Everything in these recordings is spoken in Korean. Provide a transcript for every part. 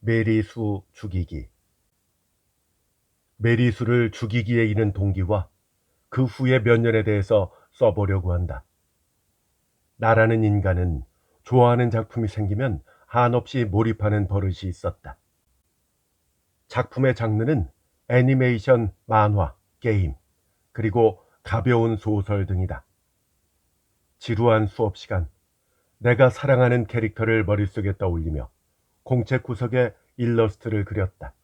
메리수 죽이기. 메리수를 죽이기에 이른 동기와 그 후의 몇 년에 대해서 써보려고 한다. 나라는 인간은 좋아하는 작품이 생기면 한없이 몰입하는 버릇이 있었다. 작품의 장르는 애니메이션, 만화, 게임, 그리고 가벼운 소설 등이다. 지루한 수업 시간, 내가 사랑하는 캐릭터를 머릿속에 떠올리며 공책 구석에 일러스트를 그렸다.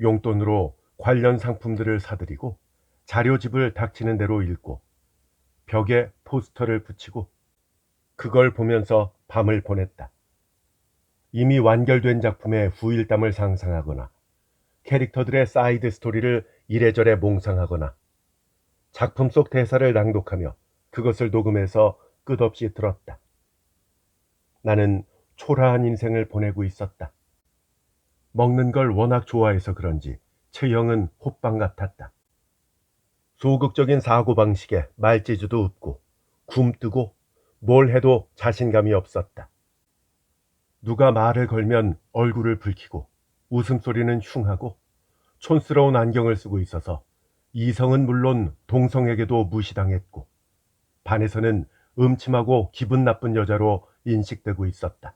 용돈으로 관련 상품들을 사들이고 자료집을 닥치는 대로 읽고 벽에 포스터를 붙이고 그걸 보면서 밤을 보냈다. 이미 완결된 작품의 후일담을 상상하거나 캐릭터들의 사이드 스토리를 이래저래 몽상하거나 작품 속 대사를 낭독하며 그것을 녹음해서 끝없이 들었다. 나는 초라한 인생을 보내고 있었다. 먹는 걸 워낙 좋아해서 그런지 체형은 호빵 같았다. 소극적인 사고방식에 말재주도 없고 굼뜨고 뭘 해도 자신감이 없었다. 누가 말을 걸면 얼굴을 붉히고 웃음소리는 흉하고 촌스러운 안경을 쓰고 있어서 이성은 물론 동성에게도 무시당했고 반에서는 음침하고 기분 나쁜 여자로 인식되고 있었다.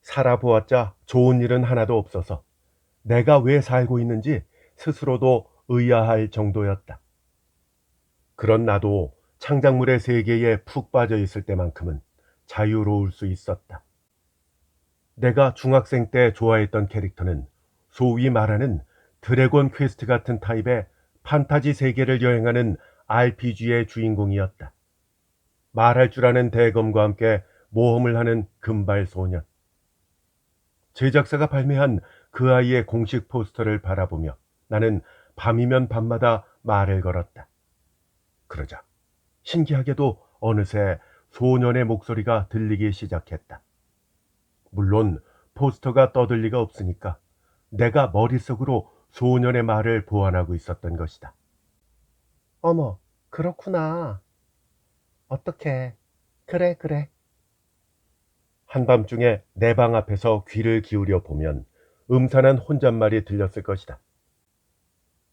살아보았자 좋은 일은 하나도 없어서 내가 왜 살고 있는지 스스로도 의아할 정도였다. 그런 나도 창작물의 세계에 푹 빠져 있을 때만큼은 자유로울 수 있었다. 내가 중학생 때 좋아했던 캐릭터는 소위 말하는 드래곤 퀘스트 같은 타입의 판타지 세계를 여행하는 RPG의 주인공이었다. 말할 줄 아는 대검과 함께 모험을 하는 금발 소년. 제작사가 발매한 그 아이의 공식 포스터를 바라보며 나는 밤이면 밤마다 말을 걸었다. 그러자 신기하게도 어느새 소년의 목소리가 들리기 시작했다. 물론 포스터가 떠들 리가 없으니까 내가 머릿속으로 소년의 말을 보완하고 있었던 것이다. 어머, 그렇구나. 어떡해. 그래, 그래. 한밤중에 내 방 앞에서 귀를 기울여 보면 음산한 혼잣말이 들렸을 것이다.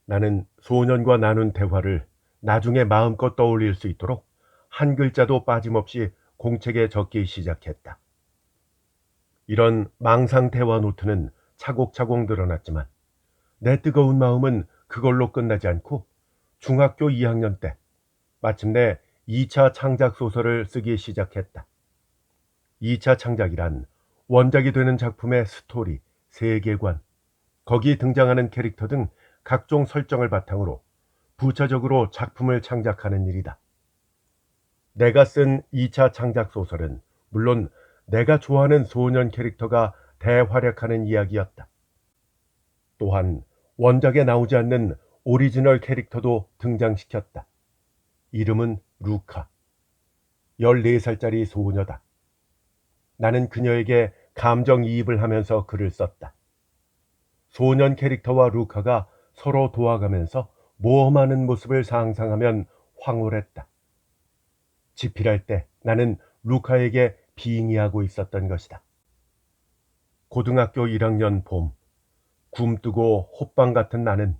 나는 소년과 나눈 대화를 나중에 마음껏 떠올릴 수 있도록 한 글자도 빠짐없이 공책에 적기 시작했다. 이런 망상 대화 노트는 차곡차곡 늘어났지만 내 뜨거운 마음은 그걸로 끝나지 않고 중학교 2학년 때 마침내 2차 창작 소설을 쓰기 시작했다. 2차 창작이란 원작이 되는 작품의 스토리, 세계관, 거기 등장하는 캐릭터 등 각종 설정을 바탕으로 부차적으로 작품을 창작하는 일이다. 내가 쓴 2차 창작 소설은 물론 내가 좋아하는 소년 캐릭터가 대활약하는 이야기였다. 또한 원작에 나오지 않는 오리지널 캐릭터도 등장시켰다. 이름은 루카. 14살짜리 소녀다. 나는 그녀에게 감정이입을 하면서 글을 썼다. 소년 캐릭터와 루카가 서로 도와가면서 모험하는 모습을 상상하면 황홀했다. 집필할 때 나는 루카에게 빙의하고 있었던 것이다. 고등학교 1학년 봄, 굼뜨고 호빵 같은 나는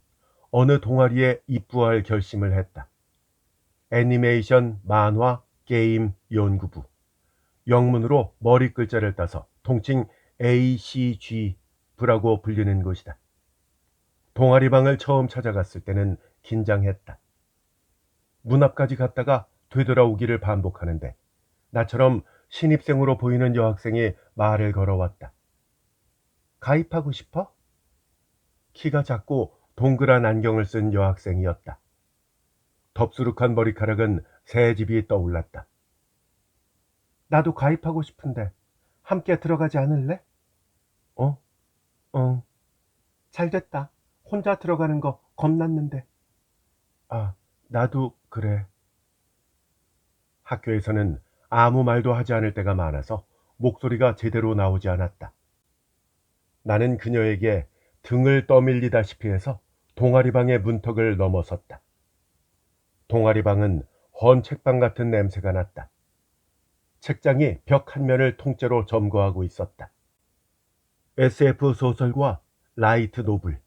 어느 동아리에 입부할 결심을 했다. 애니메이션, 만화, 게임 연구부. 영문으로 머리 글자를 따서 통칭 ACG부라고 불리는 곳이다. 동아리방을 처음 찾아갔을 때는 긴장했다. 문 앞까지 갔다가 되돌아오기를 반복하는데 나처럼 신입생으로 보이는 여학생이 말을 걸어왔다. 가입하고 싶어? 키가 작고 동그란 안경을 쓴 여학생이었다. 덥수룩한 머리카락은 새집이 떠올랐다. 나도 가입하고 싶은데 함께 들어가지 않을래? 어? 응. 잘됐다. 혼자 들어가는 거 겁났는데. 아, 나도 그래. 학교에서는 아무 말도 하지 않을 때가 많아서 목소리가 제대로 나오지 않았다. 나는 그녀에게 등을 떠밀리다시피 해서 동아리방의 문턱을 넘어섰다. 동아리방은 헌 책방 같은 냄새가 났다. 책장이 벽 한 면을 통째로 점거하고 있었다. SF 소설과 라이트 노블,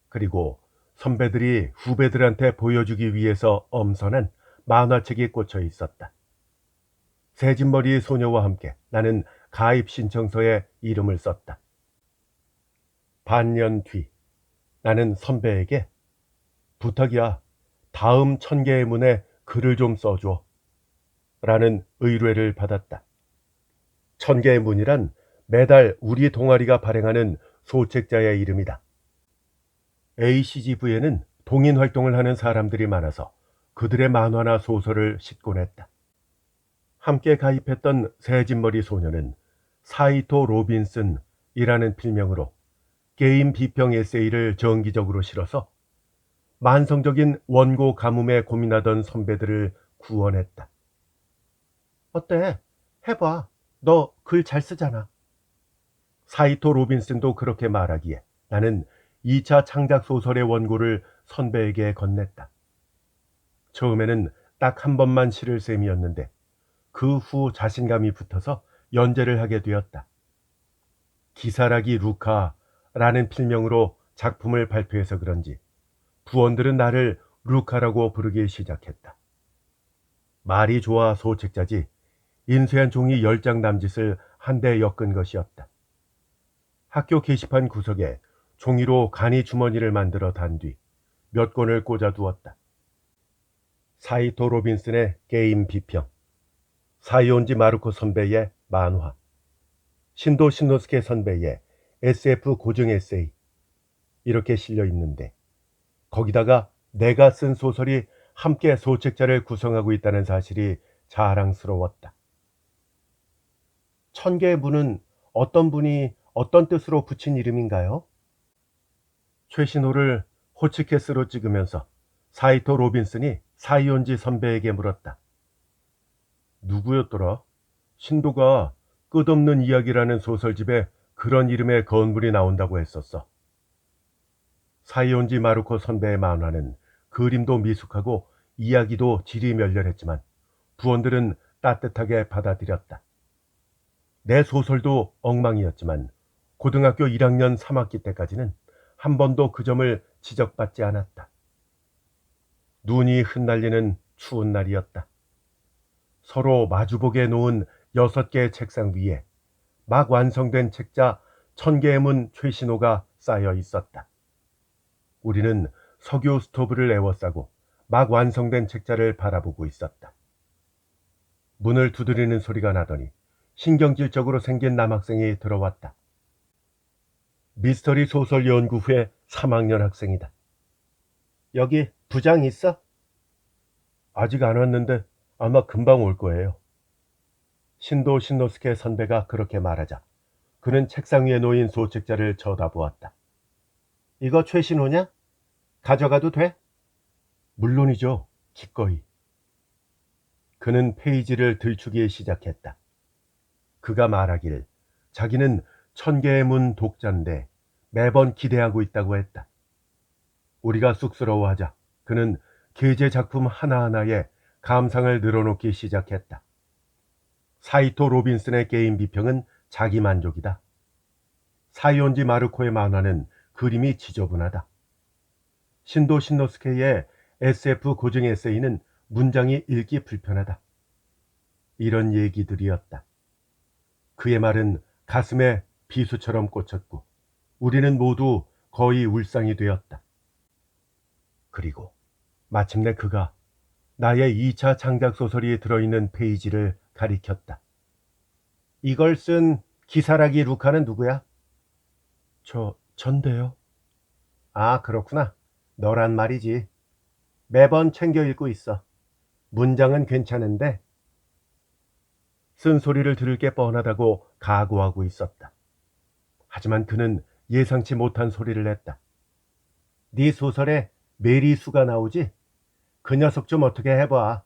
그리고 선배들이 후배들한테 보여주기 위해서 엄선한 만화책이 꽂혀 있었다. 새진머리 소녀와 함께 나는 가입 신청서에 이름을 썼다. 반년 뒤 나는 선배에게 부탁이야, 다음 1000개의 문에 글을 좀 써줘 라는 의뢰를 받았다. 1000개의 문이란 매달 우리 동아리가 발행하는 소책자의 이름이다. ACGV에는 동인 활동을 하는 사람들이 많아서 그들의 만화나 소설을 싣곤 했다. 함께 가입했던 새진머리 소녀는 사이토 로빈슨이라는 필명으로 게임 비평 에세이를 정기적으로 실어서 만성적인 원고 가뭄에 고민하던 선배들을 구원했다. 어때? 해봐. 너 글 잘 쓰잖아. 사이토 로빈슨도 그렇게 말하기에 나는 2차 창작 소설의 원고를 선배에게 건넸다. 처음에는 딱 한 번만 실을 셈이었는데 그 후 자신감이 붙어서 연재를 하게 되었다. 기사라기 루카라는 필명으로 작품을 발표해서 그런지 부원들은 나를 루카라고 부르기 시작했다. 말이 좋아 소책자지 인쇄한 종이 10장 남짓을 한데 엮은 것이었다. 학교 게시판 구석에 종이로 간이 주머니를 만들어 단 뒤 몇 권을 꽂아두었다. 사이토 로빈슨의 게임 비평, 사이온지 마르코 선배의 만화, 신도 신노스케 선배의 SF 고증 에세이, 이렇게 실려 있는데 거기다가 내가 쓴 소설이 함께 소책자를 구성하고 있다는 사실이 자랑스러웠다. 1000개의 문은 어떤 분이 어떤 뜻으로 붙인 이름인가요? 최신호를 호치케스로 찍으면서 사이토 로빈슨이 사이온지 선배에게 물었다. 누구였더라? 신도가 끝없는 이야기라는 소설집에 그런 이름의 건물이 나온다고 했었어. 사이온지 마르코 선배의 만화는 그림도 미숙하고 이야기도 질이 멸렬했지만 부원들은 따뜻하게 받아들였다. 내 소설도 엉망이었지만 고등학교 1학년 3학기 때까지는 한 번도 그 점을 지적받지 않았다. 눈이 흩날리는 추운 날이었다. 서로 마주보게 놓은 6개의 책상 위에 막 완성된 책자 1000개의 문 최신호가 쌓여 있었다. 우리는 석유 스토브를 에워싸고 막 완성된 책자를 바라보고 있었다. 문을 두드리는 소리가 나더니 신경질적으로 생긴 남학생이 들어왔다. 미스터리 소설 연구회 3학년 학생이다. 여기 부장 있어? 아직 안 왔는데 아마 금방 올 거예요. 신도 신노스케 선배가 그렇게 말하자 그는 책상 위에 놓인 소책자를 쳐다보았다. 이거 최신호냐? 가져가도 돼? 물론이죠. 기꺼이. 그는 페이지를 들추기 시작했다. 그가 말하길 자기는 1000개의 문 독자인데 매번 기대하고 있다고 했다. 우리가 쑥스러워하자 그는 계제 작품 하나하나에 감상을 늘어놓기 시작했다. 사이토 로빈슨의 게임 비평은 자기 만족이다. 사이온지 마르코의 만화는 그림이 지저분하다. 신도 신노스케의 SF 고증 에세이는 문장이 읽기 불편하다. 이런 얘기들이었다. 그의 말은 가슴에 비수처럼 꽂혔고 우리는 모두 거의 울상이 되었다. 그리고 마침내 그가 나의 2차 창작 소설이 들어있는 페이지를 가리켰다. 이걸 쓴 기사라기 루카는 누구야? 전데요. 아, 그렇구나. 너란 말이지. 매번 챙겨 읽고 있어. 문장은 괜찮은데 쓴소리를 들을 게 뻔하다고 각오하고 있었다. 하지만 그는 예상치 못한 소리를 냈다. 네 소설에 메리수가 나오지? 그 녀석 좀 어떻게 해봐.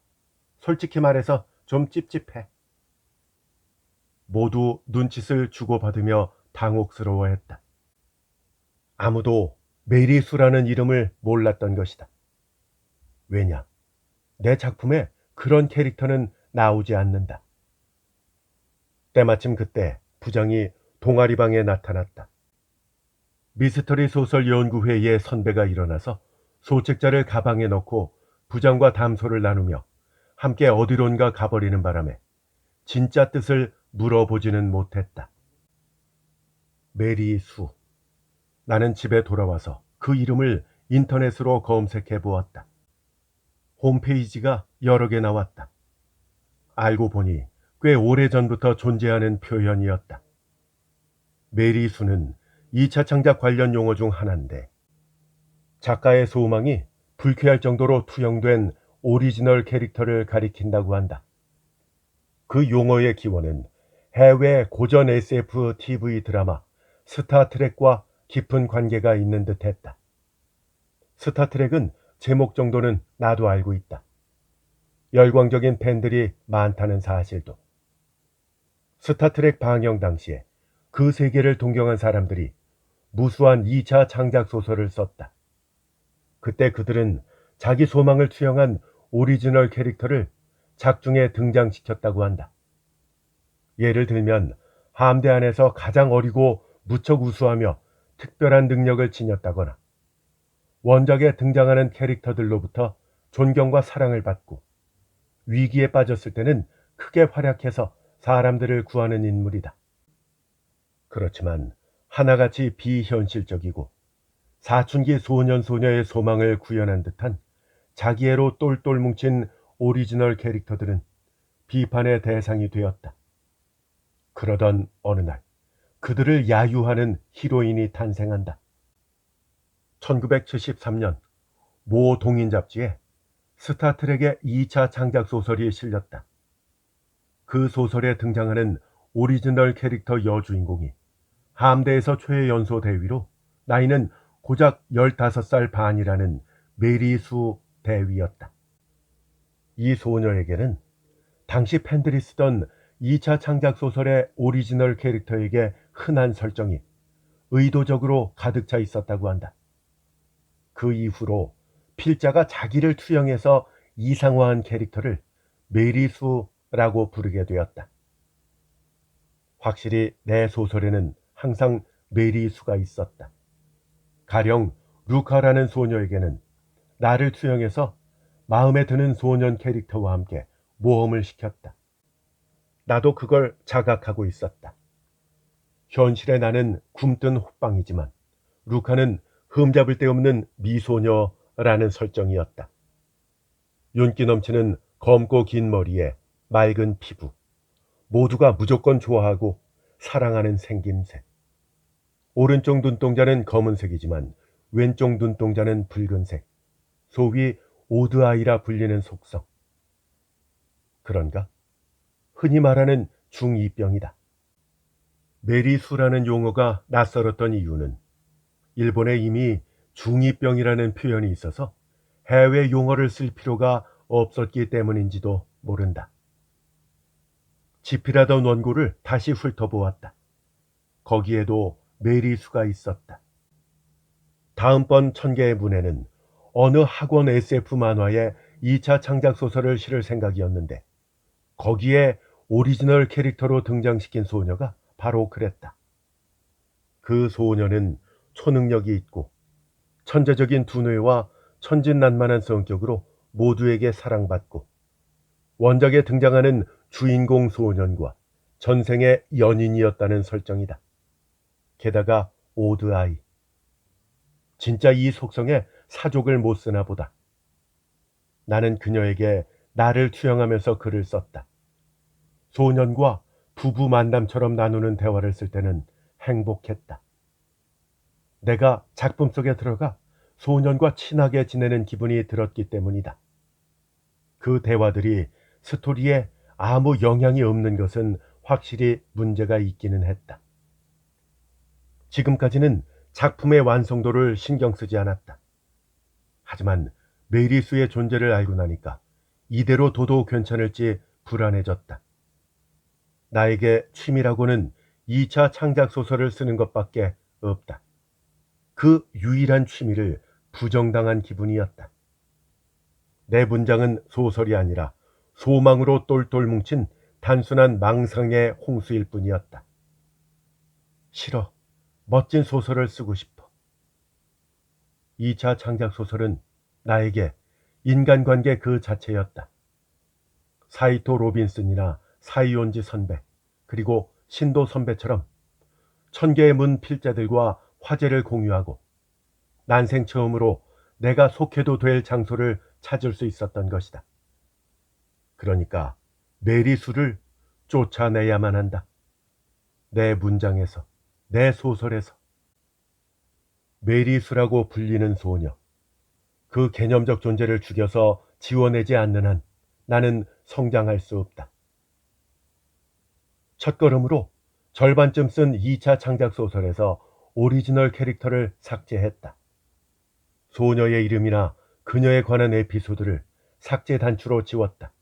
솔직히 말해서 좀 찝찝해. 모두 눈짓을 주고받으며 당혹스러워했다. 아무도 메리수라는 이름을 몰랐던 것이다. 왜냐? 내 작품에 그런 캐릭터는 나오지 않는다. 때마침 그때 부장이 동아리방에 나타났다. 미스터리 소설 연구회의 선배가 일어나서 소책자를 가방에 넣고 부장과 담소를 나누며 함께 어디론가 가버리는 바람에 진짜 뜻을 물어보지는 못했다. 메리 수. 나는 집에 돌아와서 그 이름을 인터넷으로 검색해 보았다. 홈페이지가 여러 개 나왔다. 알고 보니 꽤 오래전부터 존재하는 표현이었다. 메리 수는 2차 창작 관련 용어 중 하나인데 작가의 소망이 불쾌할 정도로 투영된 오리지널 캐릭터를 가리킨다고 한다. 그 용어의 기원은 해외 고전 SF TV 드라마 스타트rek과 깊은 관계가 있는 듯했다. 스타트rek은 제목 정도는 나도 알고 있다. 열광적인 팬들이 많다는 사실도. 스타트렉 방영 당시에 그 세계를 동경한 사람들이 무수한 2차 창작 소설을 썼다. 그때 그들은 자기 소망을 투영한 오리지널 캐릭터를 작중에 등장시켰다고 한다. 예를 들면 함대 안에서 가장 어리고 무척 우수하며 특별한 능력을 지녔다거나 원작에 등장하는 캐릭터들로부터 존경과 사랑을 받고 위기에 빠졌을 때는 크게 활약해서 사람들을 구하는 인물이다. 그렇지만 하나같이 비현실적이고 사춘기 소년 소녀의 소망을 구현한 듯한 자기애로 똘똘 뭉친 오리지널 캐릭터들은 비판의 대상이 되었다. 그러던 어느 날 그들을 야유하는 히로인이 탄생한다. 1973년 모 동인 잡지에 스타트rek의 2차 창작 소설이 실렸다. 그 소설에 등장하는 오리지널 캐릭터 여주인공이 함대에서 최연소 대위로 나이는 고작 15살 반이라는 메리수 대위였다. 이 소녀에게는 당시 팬들이 쓰던 2차 창작 소설의 오리지널 캐릭터에게 흔한 설정이 의도적으로 가득 차 있었다고 한다. 그 이후로 필자가 자기를 투영해서 이상화한 캐릭터를 메리수라고 부르게 되었다. 확실히 내 소설에는 항상 메리수가 있었다. 가령 루카라는 소녀에게는 나를 투영해서 마음에 드는 소년 캐릭터와 함께 모험을 시켰다. 나도 그걸 자각하고 있었다. 현실의 나는 굼뜬 호빵이지만 루카는 흠잡을 데 없는 미소녀라는 설정이었다. 윤기 넘치는 검고 긴 머리에 맑은 피부, 모두가 무조건 좋아하고 사랑하는 생김새. 오른쪽 눈동자는 검은색이지만 왼쪽 눈동자는 붉은색, 소위 오드아이라 불리는 속성. 그런가? 흔히 말하는 중2병이다. 메리수라는 용어가 낯설었던 이유는 일본에 이미 중2병이라는 표현이 있어서 해외 용어를 쓸 필요가 없었기 때문인지도 모른다. 집필하던 원고를 다시 훑어보았다. 거기에도 메리수가 있었다. 다음번 1000개의 문에는 어느 학원 SF 만화에 2차 창작 소설을 실을 생각이었는데 거기에 오리지널 캐릭터로 등장시킨 소녀가 바로 그랬다. 그 소녀는 초능력이 있고 천재적인 두뇌와 천진난만한 성격으로 모두에게 사랑받고 원작에 등장하는 주인공 소년과 전생의 연인이었다는 설정이다. 게다가 오드아이. 진짜 이 속성에 사족을 못 쓰나 보다. 나는 그녀에게 나를 투영하면서 글을 썼다. 소년과 부부 만남처럼 나누는 대화를 쓸 때는 행복했다. 내가 작품 속에 들어가 소년과 친하게 지내는 기분이 들었기 때문이다. 그 대화들이 스토리에 아무 영향이 없는 것은 확실히 문제가 있기는 했다. 지금까지는 작품의 완성도를 신경 쓰지 않았다. 하지만 메리수의 존재를 알고 나니까 이대로 둬도 괜찮을지 불안해졌다. 나에게 취미라고는 2차 창작 소설을 쓰는 것밖에 없다. 그 유일한 취미를 부정당한 기분이었다. 내 문장은 소설이 아니라 소망으로 똘똘 뭉친 단순한 망상의 홍수일 뿐이었다. 싫어. 멋진 소설을 쓰고 싶어. 2차 창작 소설은 나에게 인간관계 그 자체였다. 사이토 로빈슨이나 사이온지 선배, 그리고 신도 선배처럼 천개의 문 필자들과 화제를 공유하고 난생 처음으로 내가 속해도 될 장소를 찾을 수 있었던 것이다. 그러니까 메리수를 쫓아내야만 한다. 내 문장에서, 내 소설에서. 메리수라고 불리는 소녀. 그 개념적 존재를 죽여서 지워내지 않는 한 나는 성장할 수 없다. 첫걸음으로 절반쯤 쓴 2차 창작 소설에서 오리지널 캐릭터를 삭제했다. 소녀의 이름이나 그녀에 관한 에피소드를 삭제 단추로 지웠다.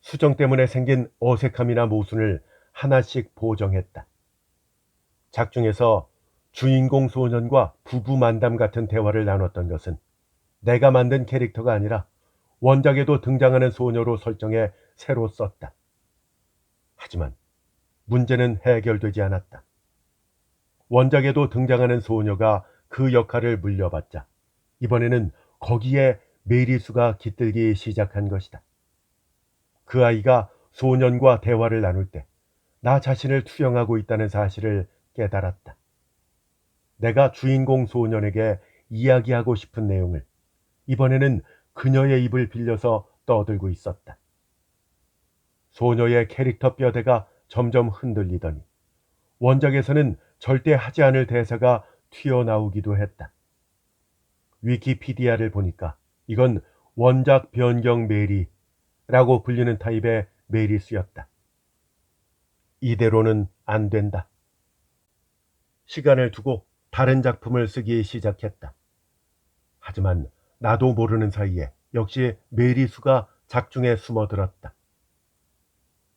수정 때문에 생긴 어색함이나 모순을 하나씩 보정했다. 작중에서 주인공 소년과 부부 만담 같은 대화를 나눴던 것은 내가 만든 캐릭터가 아니라 원작에도 등장하는 소녀로 설정해 새로 썼다. 하지만 문제는 해결되지 않았다. 원작에도 등장하는 소녀가 그 역할을 물려받자 이번에는 거기에 메리수가 깃들기 시작한 것이다. 그 아이가 소년과 대화를 나눌 때 나 자신을 투영하고 있다는 사실을 깨달았다. 내가 주인공 소년에게 이야기하고 싶은 내용을 이번에는 그녀의 입을 빌려서 떠들고 있었다. 소녀의 캐릭터 뼈대가 점점 흔들리더니 원작에서는 절대 하지 않을 대사가 튀어나오기도 했다. 위키피디아를 보니까 이건 원작 변경 메리라고 불리는 타입의 메리수였다. 이대로는 안 된다. 시간을 두고 다른 작품을 쓰기 시작했다. 하지만 나도 모르는 사이에 역시 메리수가 작중에 숨어들었다.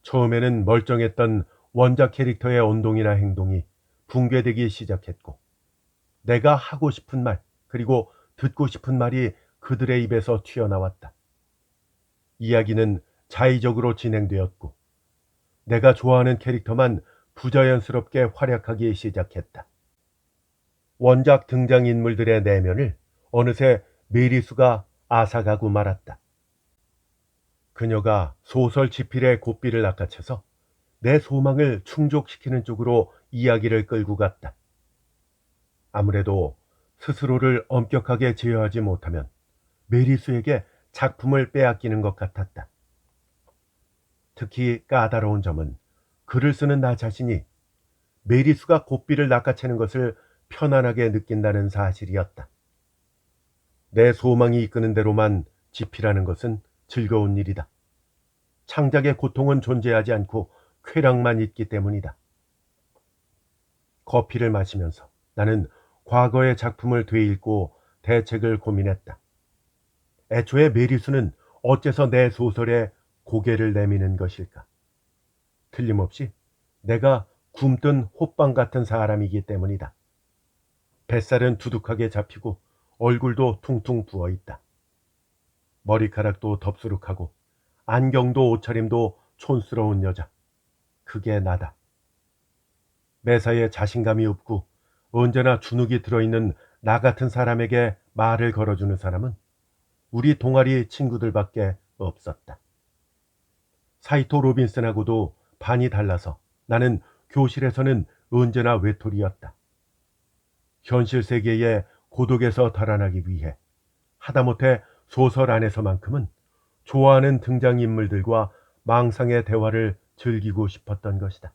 처음에는 멀쩡했던 원작 캐릭터의 언동이나 행동이 붕괴되기 시작했고 내가 하고 싶은 말 그리고 듣고 싶은 말이 그들의 입에서 튀어나왔다. 이야기는 자의적으로 진행되었고 내가 좋아하는 캐릭터만 부자연스럽게 활약하기 시작했다. 원작 등장인물들의 내면을 어느새 메리수가 앗아가고 말았다. 그녀가 소설 지필의 고삐를 낚아채서 내 소망을 충족시키는 쪽으로 이야기를 끌고 갔다. 아무래도 스스로를 엄격하게 제어하지 못하면 메리수에게 작품을 빼앗기는 것 같았다. 특히 까다로운 점은 글을 쓰는 나 자신이 메리수가 고삐를 낚아채는 것을 편안하게 느낀다는 사실이었다. 내 소망이 이끄는 대로만 집필하는 것은 즐거운 일이다. 창작의 고통은 존재하지 않고 쾌락만 있기 때문이다. 커피를 마시면서 나는 과거의 작품을 되읽고 대책을 고민했다. 애초에 메리수는 어째서 내 소설에 고개를 내미는 것일까? 틀림없이 내가 굼뜬 호빵 같은 사람이기 때문이다. 뱃살은 두둑하게 잡히고 얼굴도 퉁퉁 부어있다. 머리카락도 덥수룩하고 안경도 옷차림도 촌스러운 여자. 그게 나다. 매사에 자신감이 없고 언제나 주눅이 들어있는 나 같은 사람에게 말을 걸어주는 사람은 우리 동아리 친구들밖에 없었다. 사이토 로빈슨하고도 반이 달라서 나는 교실에서는 언제나 외톨이였다. 현실 세계의 고독에서 달아나기 위해 하다못해 소설 안에서만큼은 좋아하는 등장인물들과 망상의 대화를 즐기고 싶었던 것이다.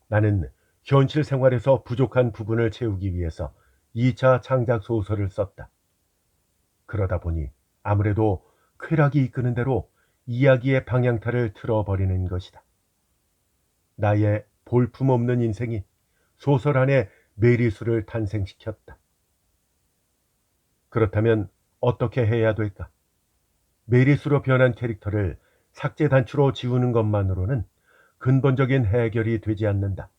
나는 현실 생활에서 부족한 부분을 채우기 위해서 2차 창작 소설을 썼다. 그러다 보니 아무래도 쾌락이 이끄는 대로 이야기의 방향타를 틀어버리는 것이다. 나의 볼품없는 인생이 소설 안에 메리수를 탄생시켰다. 그렇다면 어떻게 해야 될까? 메리수로 변한 캐릭터를 삭제 단추로 지우는 것만으로는 근본적인 해결이 되지 않는다.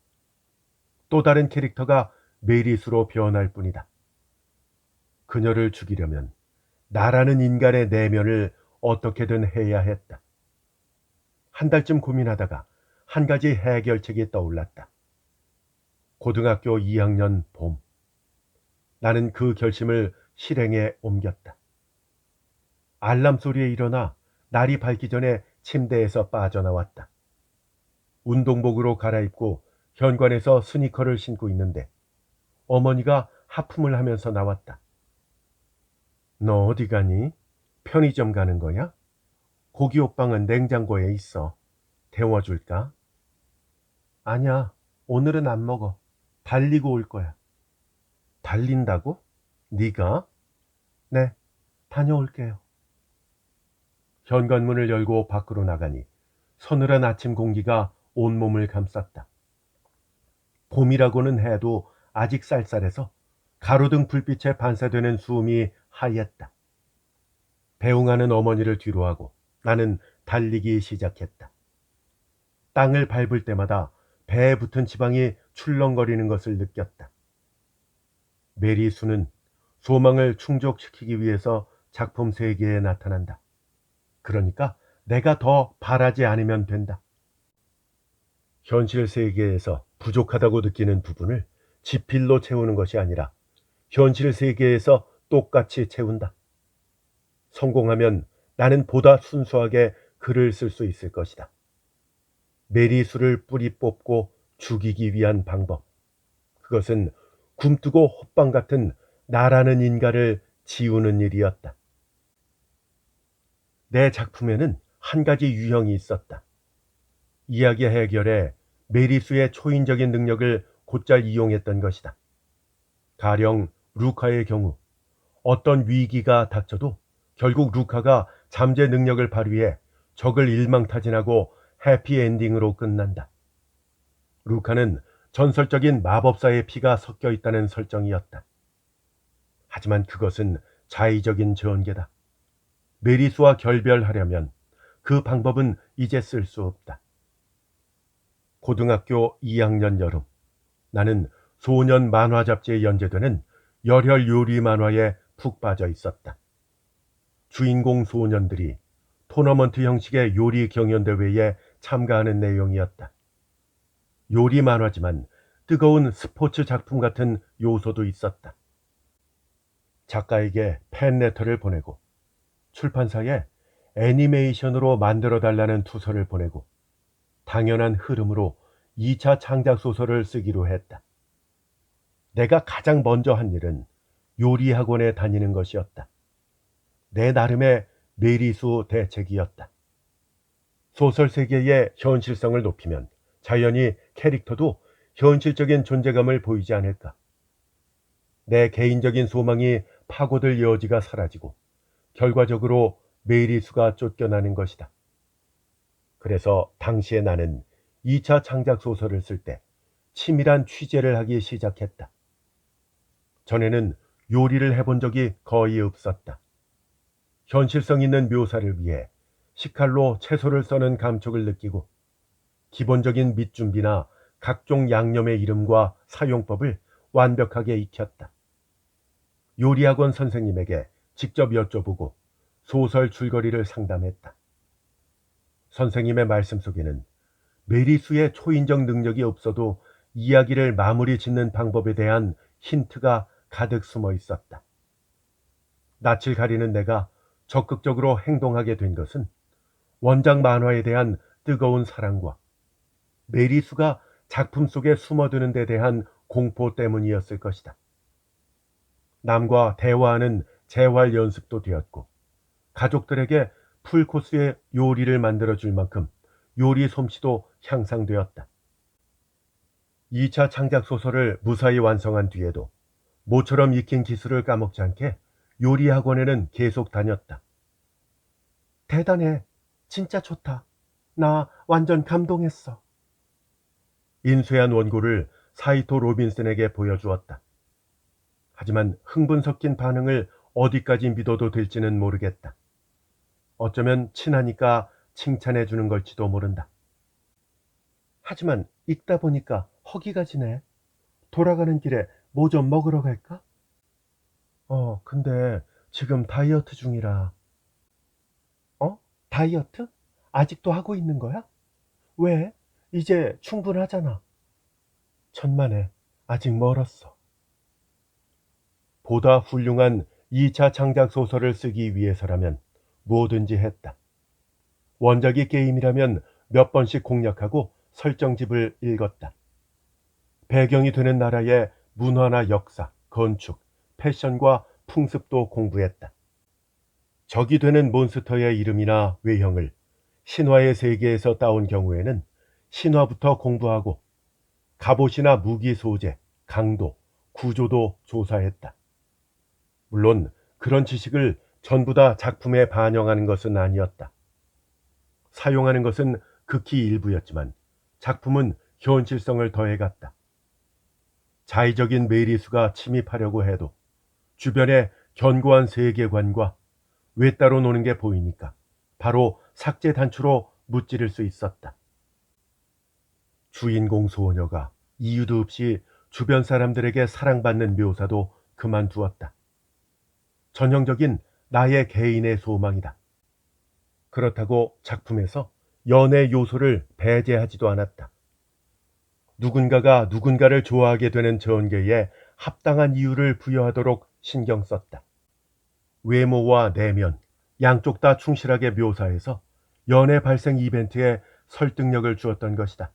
또 다른 캐릭터가 메리수로 변할 뿐이다. 그녀를 죽이려면 나라는 인간의 내면을 어떻게든 해야 했다. 한 달쯤 고민하다가 한 가지 해결책이 떠올랐다. 고등학교 2학년 봄. 나는 그 결심을 실행에 옮겼다. 알람 소리에 일어나 날이 밝기 전에 침대에서 빠져나왔다. 운동복으로 갈아입고 현관에서 스니커를 신고 있는데 어머니가 하품을 하면서 나왔다. 너 어디 가니? 편의점 가는 거야? 고기호빵은 냉장고에 있어. 데워줄까? 아니야, 오늘은 안 먹어. 달리고 올 거야. 달린다고? 네가? 네, 다녀올게요. 현관문을 열고 밖으로 나가니 서늘한 아침 공기가 온몸을 감쌌다. 봄이라고는 해도 아직 쌀쌀해서 가로등 불빛에 반사되는 수음이 하였다. 배웅하는 어머니를 뒤로하고 나는 달리기 시작했다. 땅을 밟을 때마다 배에 붙은 지방이 출렁거리는 것을 느꼈다. 메리수는 소망을 충족시키기 위해서 작품 세계에 나타난다. 그러니까 내가 더 바라지 않으면 된다. 현실 세계에서 부족하다고 느끼는 부분을 지필로 채우는 것이 아니라 현실 세계에서 똑같이 채운다. 성공하면 나는 보다 순수하게 글을 쓸 수 있을 것이다. 메리수를 뿌리 뽑고 죽이기 위한 방법. 그것은 굼뜨고 호빵 같은 나라는 인간을 지우는 일이었다. 내 작품에는 한 가지 유형이 있었다. 이야기 해결에 메리수의 초인적인 능력을 곧잘 이용했던 것이다. 가령 루카의 경우 어떤 위기가 닥쳐도 결국 루카가 잠재 능력을 발휘해 적을 일망타진하고 해피엔딩으로 끝난다. 루카는 전설적인 마법사의 피가 섞여 있다는 설정이었다. 하지만 그것은 자의적인 전개다. 메리수와 결별하려면 그 방법은 이제 쓸 수 없다. 고등학교 2학년 여름, 나는 소년 만화 잡지에 연재되는 열혈 요리 만화에 푹 빠져 있었다. 주인공 소년들이 토너먼트 형식의 요리 경연대회에 참가하는 내용이었다. 요리 만화지만 뜨거운 스포츠 작품 같은 요소도 있었다. 작가에게 팬레터를 보내고 출판사에 애니메이션으로 만들어달라는 투서를 보내고 당연한 흐름으로 2차 창작 소설을 쓰기로 했다. 내가 가장 먼저 한 일은 요리학원에 다니는 것이었다. 내 나름의 메리수 대책이었다. 소설 세계의 현실성을 높이면 자연히 캐릭터도 현실적인 존재감을 보이지 않을까. 내 개인적인 소망이 파고들 여지가 사라지고 결과적으로 메리수가 쫓겨나는 것이다. 그래서 당시에 나는 2차 창작 소설을 쓸 때 치밀한 취재를 하기 시작했다. 전에는 요리를 해본 적이 거의 없었다. 현실성 있는 묘사를 위해 식칼로 채소를 써는 감촉을 느끼고 기본적인 밑 준비나 각종 양념의 이름과 사용법을 완벽하게 익혔다. 요리학원 선생님에게 직접 여쭤보고 소설 줄거리를 상담했다. 선생님의 말씀 속에는 메리수의 초인적 능력이 없어도 이야기를 마무리 짓는 방법에 대한 힌트가 가득 숨어 있었다. 낯을 가리는 내가 적극적으로 행동하게 된 것은 원작 만화에 대한 뜨거운 사랑과 메리수가 작품 속에 숨어드는 데 대한 공포 때문이었을 것이다. 남과 대화하는 재활 연습도 되었고 가족들에게 풀코스의 요리를 만들어줄 만큼 요리 솜씨도 향상되었다. 2차 창작 소설을 무사히 완성한 뒤에도 모처럼 익힌 기술을 까먹지 않게 요리 학원에는 계속 다녔다. 대단해. 진짜 좋다. 나 완전 감동했어. 인쇄한 원고를 사이토 로빈슨에게 보여주었다. 하지만 흥분 섞인 반응을 어디까지 믿어도 될지는 모르겠다. 어쩌면 친하니까 칭찬해 주는 걸지도 모른다. 하지만 읽다 보니까 허기가 지네. 돌아가는 길에 뭐 좀 먹으러 갈까? 근데 지금 다이어트 중이라. 어? 다이어트? 아직도 하고 있는 거야? 왜? 이제 충분하잖아. 천만에 아직 멀었어. 보다 훌륭한 2차 창작 소설을 쓰기 위해서라면 뭐든지 했다. 원작이 게임이라면 몇 번씩 공략하고 설정집을 읽었다. 배경이 되는 나라의 문화나 역사, 건축, 패션과 풍습도 공부했다. 적이 되는 몬스터의 이름이나 외형을 신화의 세계에서 따온 경우에는 신화부터 공부하고 갑옷이나 무기 소재, 강도, 구조도 조사했다. 물론 그런 지식을 전부 다 작품에 반영하는 것은 아니었다. 사용하는 것은 극히 일부였지만 작품은 현실성을 더해갔다. 자의적인 메리수가 침입하려고 해도 주변의 견고한 세계관과 외따로 노는 게 보이니까 바로 삭제 단추로 무찌를 수 있었다. 주인공 소녀가 이유도 없이 주변 사람들에게 사랑받는 묘사도 그만두었다. 전형적인 나의 개인의 소망이다. 그렇다고 작품에서 연애 요소를 배제하지도 않았다. 누군가가 누군가를 좋아하게 되는 전개에 합당한 이유를 부여하도록 신경 썼다. 외모와 내면, 양쪽 다 충실하게 묘사해서 연애 발생 이벤트에 설득력을 주었던 것이다.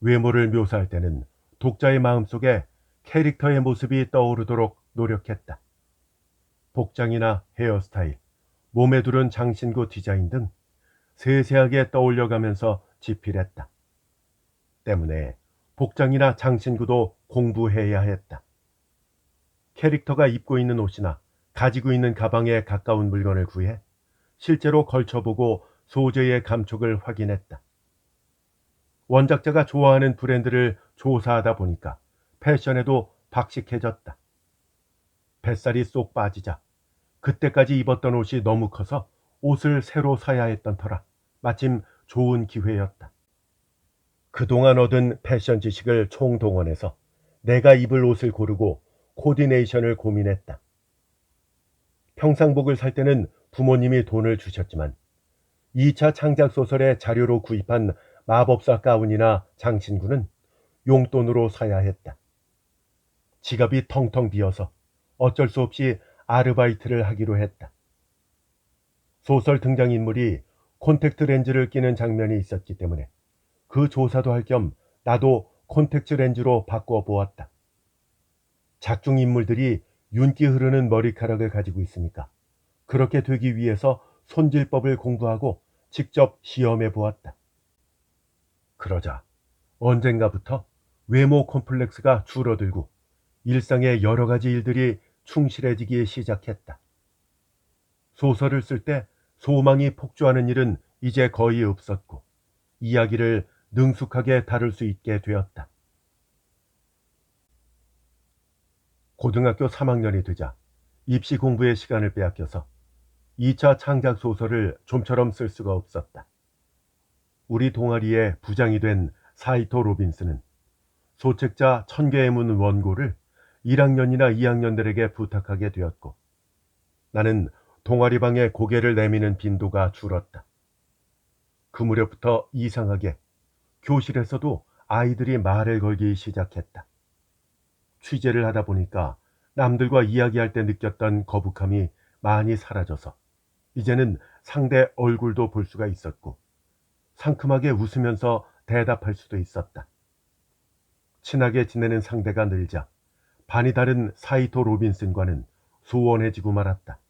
외모를 묘사할 때는 독자의 마음속에 캐릭터의 모습이 떠오르도록 노력했다. 복장이나 헤어스타일, 몸에 두른 장신구 디자인 등 세세하게 떠올려가면서 집필했다. 때문에 복장이나 장신구도 공부해야 했다. 캐릭터가 입고 있는 옷이나 가지고 있는 가방에 가까운 물건을 구해 실제로 걸쳐보고 소재의 감촉을 확인했다. 원작자가 좋아하는 브랜드를 조사하다 보니까 패션에도 박식해졌다. 뱃살이 쏙 빠지자 그때까지 입었던 옷이 너무 커서 옷을 새로 사야 했던 터라 마침 좋은 기회였다. 그동안 얻은 패션 지식을 총동원해서 내가 입을 옷을 고르고 코디네이션을 고민했다. 평상복을 살 때는 부모님이 돈을 주셨지만 2차 창작 소설의 자료로 구입한 마법사 가운이나 장신구는 용돈으로 사야 했다. 지갑이 텅텅 비어서 어쩔 수 없이 아르바이트를 하기로 했다. 소설 등장인물이 콘택트 렌즈를 끼는 장면이 있었기 때문에 그 조사도 할 겸 나도 콘택트 렌즈로 바꿔 보았다. 작중 인물들이 윤기 흐르는 머리카락을 가지고 있으니까 그렇게 되기 위해서 손질법을 공부하고 직접 시험해 보았다. 그러자 언젠가부터 외모 콤플렉스가 줄어들고 일상의 여러 가지 일들이 충실해지기 시작했다. 소설을 쓸 때 소망이 폭주하는 일은 이제 거의 없었고 이야기를 능숙하게 다룰 수 있게 되었다. 고등학교 3학년이 되자 입시 공부의 시간을 빼앗겨서 2차 창작 소설을 좀처럼 쓸 수가 없었다. 우리 동아리의 부장이 된 사이토 로빈스는 소책자 천개의 문 원고를 1학년이나 2학년들에게 부탁하게 되었고 나는 동아리방에 고개를 내미는 빈도가 줄었다. 그 무렵부터 이상하게 교실에서도 아이들이 말을 걸기 시작했다. 취재를 하다 보니까 남들과 이야기할 때 느꼈던 거북함이 많이 사라져서 이제는 상대 얼굴도 볼 수가 있었고 상큼하게 웃으면서 대답할 수도 있었다. 친하게 지내는 상대가 늘자 반이 다른 사이토 로빈슨과는 소원해지고 말았다.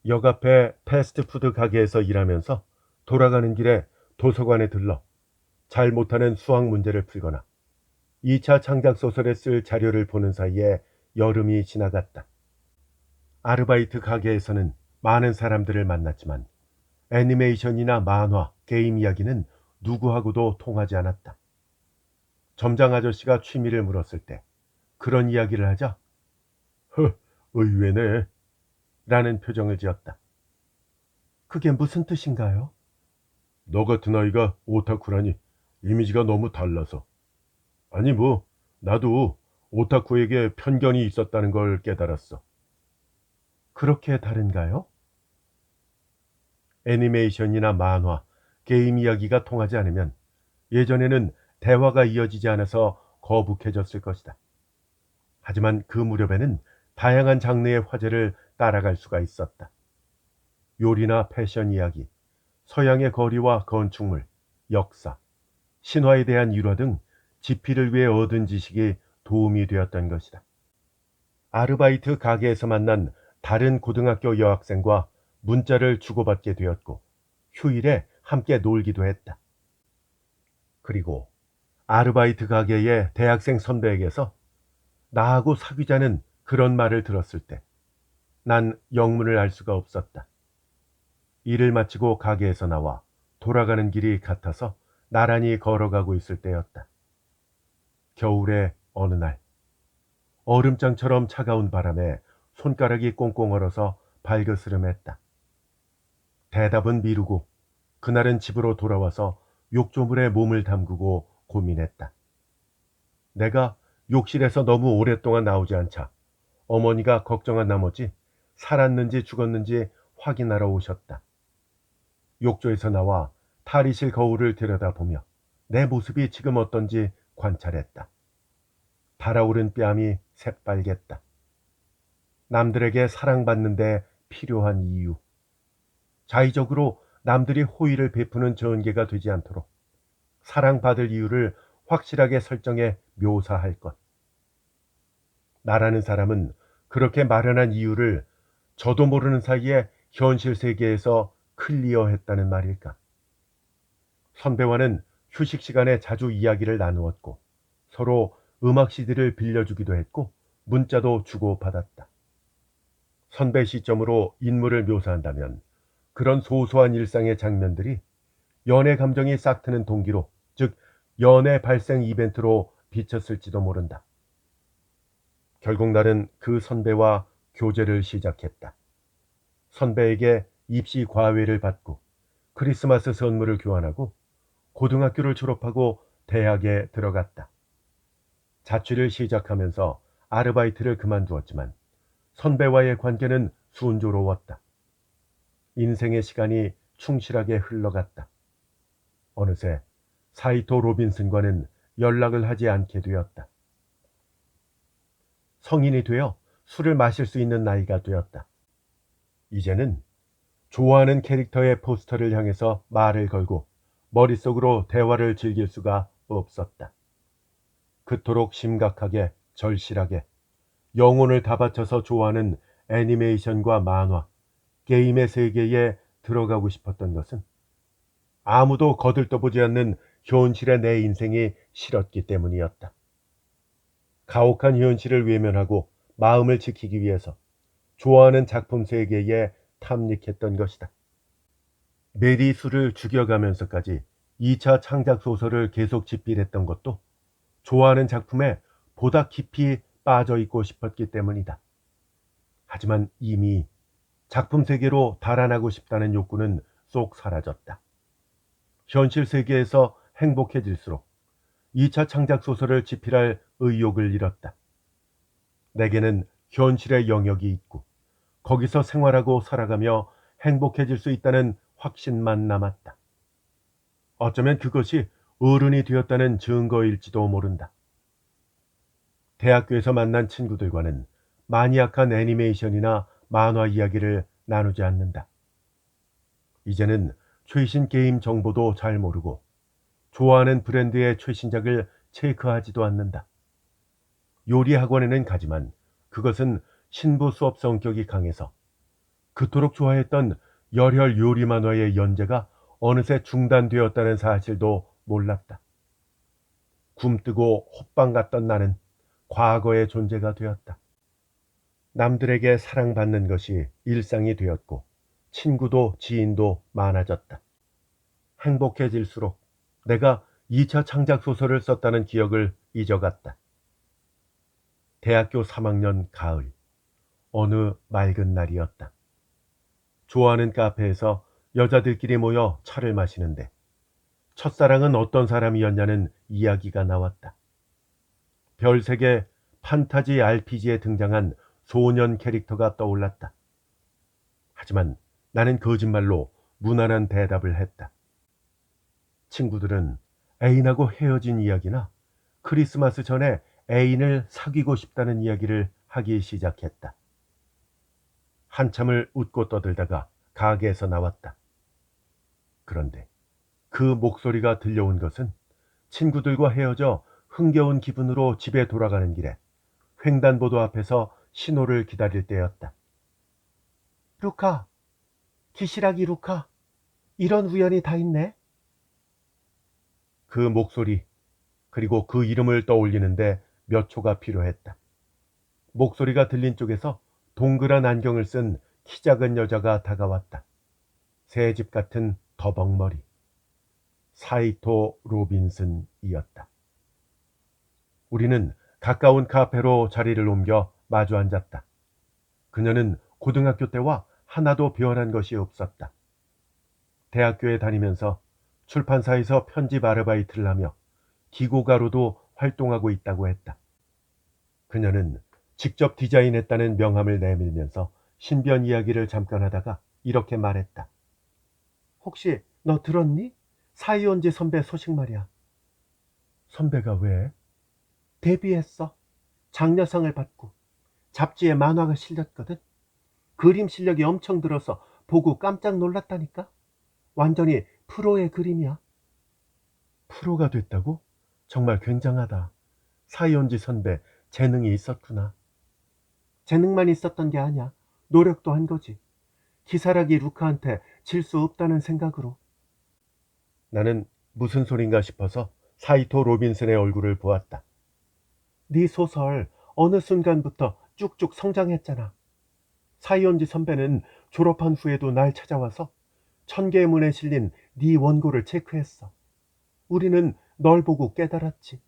역 앞에 패스트푸드 가게에서 일하면서 돌아가는 길에 도서관에 들러 잘 못하는 수학 문제를 풀거나 2차 창작 소설에 쓸 자료를 보는 사이에 여름이 지나갔다. 아르바이트 가게에서는 많은 사람들을 만났지만 애니메이션이나 만화, 게임 이야기는 누구하고도 통하지 않았다. 점장 아저씨가 취미를 물었을 때 그런 이야기를 하자 의외네 라는 표정을 지었다. 그게 무슨 뜻인가요? 너 같은 아이가 오타쿠라니 이미지가 너무 달라서. 아니 나도 오타쿠에게 편견이 있었다는 걸 깨달았어. 그렇게 다른가요? 애니메이션이나 만화, 게임 이야기가 통하지 않으면 예전에는 대화가 이어지지 않아서 거북해졌을 것이다. 하지만 그 무렵에는 다양한 장르의 화제를 따라갈 수가 있었다. 요리나 패션 이야기, 서양의 거리와 건축물, 역사, 신화에 대한 일화 등 집필을 위해 얻은 지식이 도움이 되었던 것이다. 아르바이트 가게에서 만난 다른 고등학교 여학생과 문자를 주고받게 되었고 휴일에 함께 놀기도 했다. 그리고 아르바이트 가게의 대학생 선배에게서 나하고 사귀자는 그런 말을 들었을 때 난 영문을 알 수가 없었다. 일을 마치고 가게에서 나와 돌아가는 길이 같아서 나란히 걸어가고 있을 때였다. 겨울의 어느 날 얼음장처럼 차가운 바람에 손가락이 꽁꽁 얼어서 발그스름했다. 대답은 미루고 그날은 집으로 돌아와서 욕조물에 몸을 담그고 고민했다. 내가 욕실에서 너무 오랫동안 나오지 않자 어머니가 걱정한 나머지 살았는지 죽었는지 확인하러 오셨다. 욕조에서 나와 탈의실 거울을 들여다보며 내 모습이 지금 어떤지 관찰했다. 달아오른 뺨이 새빨갰다. 남들에게 사랑받는데 필요한 이유. 자의적으로 남들이 호의를 베푸는 전개가 되지 않도록 사랑받을 이유를 확실하게 설정해 묘사할 것. 나라는 사람은 그렇게 마련한 이유를 저도 모르는 사이에 현실 세계에서 클리어했다는 말일까. 선배와는 휴식 시간에 자주 이야기를 나누었고 서로 음악 CD를 빌려주기도 했고 문자도 주고받았다. 선배 시점으로 인물을 묘사한다면 그런 소소한 일상의 장면들이 연애 감정이 싹트는 동기로, 즉 연애 발생 이벤트로 비쳤을지도 모른다. 결국 나는 그 선배와 교제를 시작했다. 선배에게 입시 과외를 받고 크리스마스 선물을 교환하고 고등학교를 졸업하고 대학에 들어갔다. 자취를 시작하면서 아르바이트를 그만두었지만 선배와의 관계는 순조로웠다. 인생의 시간이 충실하게 흘러갔다. 어느새 사이토 로빈슨과는 연락을 하지 않게 되었다. 성인이 되어 술을 마실 수 있는 나이가 되었다. 이제는 좋아하는 캐릭터의 포스터를 향해서 말을 걸고 머릿속으로 대화를 즐길 수가 없었다. 그토록 심각하게 절실하게 영혼을 다 바쳐서 좋아하는 애니메이션과 만화, 게임의 세계에 들어가고 싶었던 것은 아무도 거들떠보지 않는 현실의 내 인생이 싫었기 때문이었다. 가혹한 현실을 외면하고 마음을 지키기 위해서 좋아하는 작품 세계에 탐닉했던 것이다. 메리수를 죽여가면서까지 2차 창작 소설을 계속 집필했던 것도 좋아하는 작품에 보다 깊이 빠져 있고 싶었기 때문이다. 하지만 이미 작품 세계로 달아나고 싶다는 욕구는 쏙 사라졌다. 현실 세계에서 행복해질수록 2차 창작 소설을 집필할 의욕을 잃었다. 내게는 현실의 영역이 있고 거기서 생활하고 살아가며 행복해질 수 있다는 확신만 남았다. 어쩌면 그것이 어른이 되었다는 증거일지도 모른다. 대학교에서 만난 친구들과는 마니악한 애니메이션이나 만화 이야기를 나누지 않는다. 이제는 최신 게임 정보도 잘 모르고 좋아하는 브랜드의 최신작을 체크하지도 않는다. 요리 학원에는 가지만 그것은 신부 수업 성격이 강해서 그토록 좋아했던 열혈 요리 만화의 연재가 어느새 중단되었다는 사실도 몰랐다. 굼뜨고 호빵 같던 나는 과거의 존재가 되었다. 남들에게 사랑받는 것이 일상이 되었고 친구도 지인도 많아졌다. 행복해질수록 내가 2차 창작 소설을 썼다는 기억을 잊어갔다. 대학교 3학년 가을, 어느 맑은 날이었다. 좋아하는 카페에서 여자들끼리 모여 차를 마시는데 첫사랑은 어떤 사람이었냐는 이야기가 나왔다. 별세계 판타지 RPG에 등장한 소년 캐릭터가 떠올랐다. 하지만 나는 거짓말로 무난한 대답을 했다. 친구들은 애인하고 헤어진 이야기나 크리스마스 전에 애인을 사귀고 싶다는 이야기를 하기 시작했다. 한참을 웃고 떠들다가 가게에서 나왔다. 그런데 그 목소리가 들려온 것은 친구들과 헤어져 흥겨운 기분으로 집에 돌아가는 길에 횡단보도 앞에서 신호를 기다릴 때였다. 루카, 기시라기 루카, 이런 우연이 다 있네. 그 목소리, 그리고 그 이름을 떠올리는데 몇 초가 필요했다. 목소리가 들린 쪽에서 동그란 안경을 쓴 키 작은 여자가 다가왔다. 새집 같은 더벅머리. 사이토 로빈슨이었다. 우리는 가까운 카페로 자리를 옮겨 마주 앉았다. 그녀는 고등학교 때와 하나도 변한 것이 없었다. 대학교에 다니면서 출판사에서 편집 아르바이트를 하며 기고가로도 활동하고 있다고 했다. 그녀는 직접 디자인했다는 명함을 내밀면서 신변 이야기를 잠깐 하다가 이렇게 말했다. 혹시 너 들었니? 사이온지 선배 소식 말이야. 선배가 왜? 데뷔했어. 장려상을 받고 잡지에 만화가 실렸거든. 그림 실력이 엄청 들어서 보고 깜짝 놀랐다니까. 완전히 프로의 그림이야. 프로가 됐다고? 정말 굉장하다. 사이온지 선배 재능이 있었구나. 재능만 있었던 게 아니야. 노력도 한 거지. 기사라기 루카한테 질 수 없다는 생각으로. 나는 무슨 소린가 싶어서 사이토 로빈슨의 얼굴을 보았다. 네 소설 어느 순간부터 쭉쭉 성장했잖아. 사이온지 선배는 졸업한 후에도 날 찾아와서 1000개의 문에 실린 네 원고를 체크했어. 우리는 널 보고 깨달았지.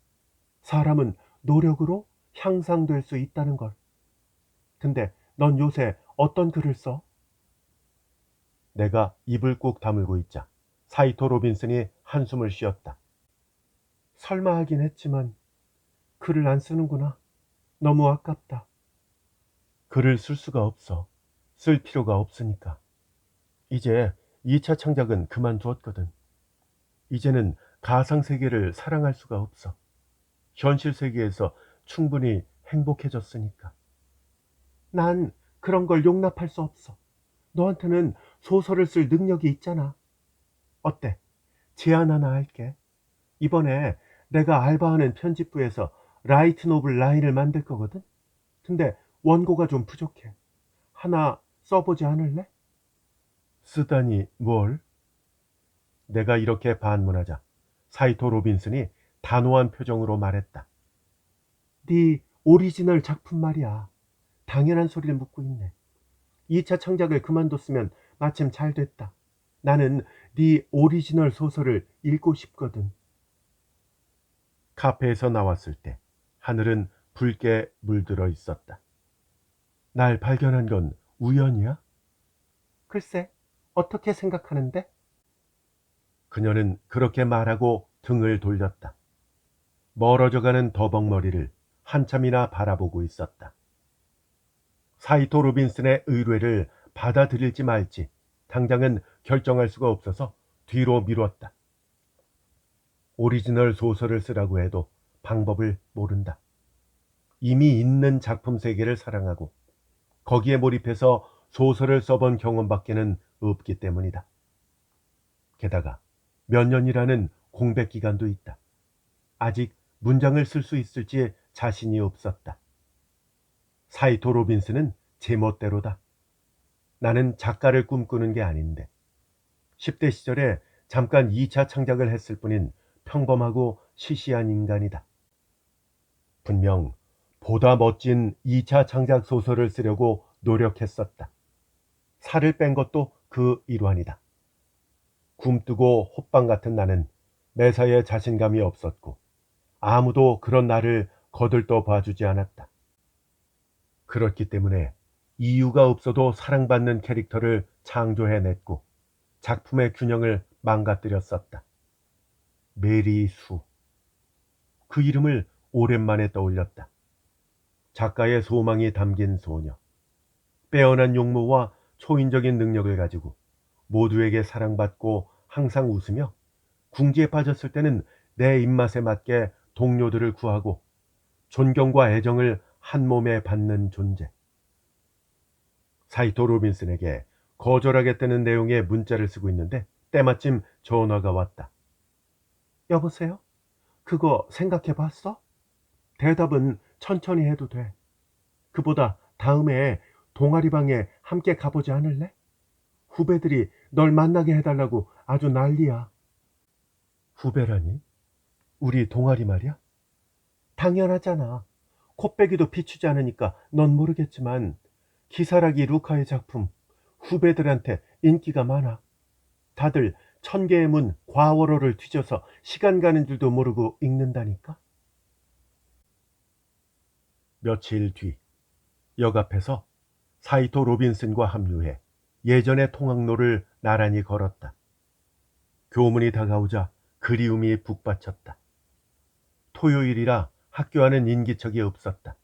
사람은 노력으로 향상될 수 있다는 걸. 근데 넌 요새 어떤 글을 써? 내가 입을 꾹 다물고 있자 사이토 로빈슨이 한숨을 쉬었다. 설마 하긴 했지만 글을 안 쓰는구나. 너무 아깝다. 글을 쓸 수가 없어. 쓸 필요가 없으니까. 이제 2차 창작은 그만두었거든. 이제는 가상 세계를 사랑할 수가 없어. 현실 세계에서 충분히 행복해졌으니까. 난 그런 걸 용납할 수 없어. 너한테는 소설을 쓸 능력이 있잖아. 어때? 제안 하나 할게. 이번에 내가 알바하는 편집부에서 라이트 노블 라인을 만들 거거든? 근데 원고가 좀 부족해. 하나 써보지 않을래? 쓰다니 뭘? 내가 이렇게 반문하자 사이토 로빈슨이 단호한 표정으로 말했다. 네 오리지널 작품 말이야. 당연한 소리를 묻고 있네. 2차 창작을 그만뒀으면 마침 잘 됐다. 나는 네 오리지널 소설을 읽고 싶거든. 카페에서 나왔을 때 하늘은 붉게 물들어 있었다. 날 발견한 건 우연이야? 글쎄, 어떻게 생각하는데? 그녀는 그렇게 말하고 등을 돌렸다. 멀어져가는 더벅머리를 한참이나 바라보고 있었다. 사이토 로빈슨의 의뢰를 받아들일지 말지 당장은 결정할 수가 없어서 뒤로 미뤘다. 오리지널 소설을 쓰라고 해도 방법을 모른다. 이미 있는 작품 세계를 사랑하고 거기에 몰입해서 소설을 써본 경험밖에는 없기 때문이다. 게다가 몇 년이라는 공백 기간도 있다. 아직 문장을 쓸 수 있을지 자신이 없었다. 사이토 로빈슨은 제멋대로다. 나는 작가를 꿈꾸는 게 아닌데 10대 시절에 잠깐 2차 창작을 했을 뿐인 평범하고 시시한 인간이다. 분명 보다 멋진 2차 창작 소설을 쓰려고 노력했었다. 살을 뺀 것도 그 일환이다. 굼뜨고 호빵 같은 나는 매사에 자신감이 없었고 아무도 그런 나를 거들떠 봐주지 않았다. 그렇기 때문에 이유가 없어도 사랑받는 캐릭터를 창조해냈고 작품의 균형을 망가뜨렸었다. 메리 수. 그 이름을 오랜만에 떠올렸다. 작가의 소망이 담긴 소녀. 빼어난 용모와 초인적인 능력을 가지고 모두에게 사랑받고 항상 웃으며 궁지에 빠졌을 때는 내 입맛에 맞게 동료들을 구하고 존경과 애정을 한 몸에 받는 존재. 사이토 로빈슨에게 거절하겠다는 내용의 문자를 쓰고 있는데 때마침 전화가 왔다. 여보세요? 그거 생각해 봤어? 대답은 천천히 해도 돼. 그보다 다음에 동아리방에 함께 가보지 않을래? 후배들이 널 만나게 해달라고 아주 난리야. 후배라니? 우리 동아리 말이야? 당연하잖아. 코빼기도 비추지 않으니까 넌 모르겠지만 기사라기 루카의 작품 후배들한테 인기가 많아. 다들 천개의 문 과월호를 뒤져서 시간 가는 줄도 모르고 읽는다니까. 며칠 뒤 역 앞에서 사이토 로빈슨과 합류해 예전의 통학로를 나란히 걸었다. 교문이 다가오자 그리움이 북받쳤다. 토요일이라 학교 안은 인기척이 없었다.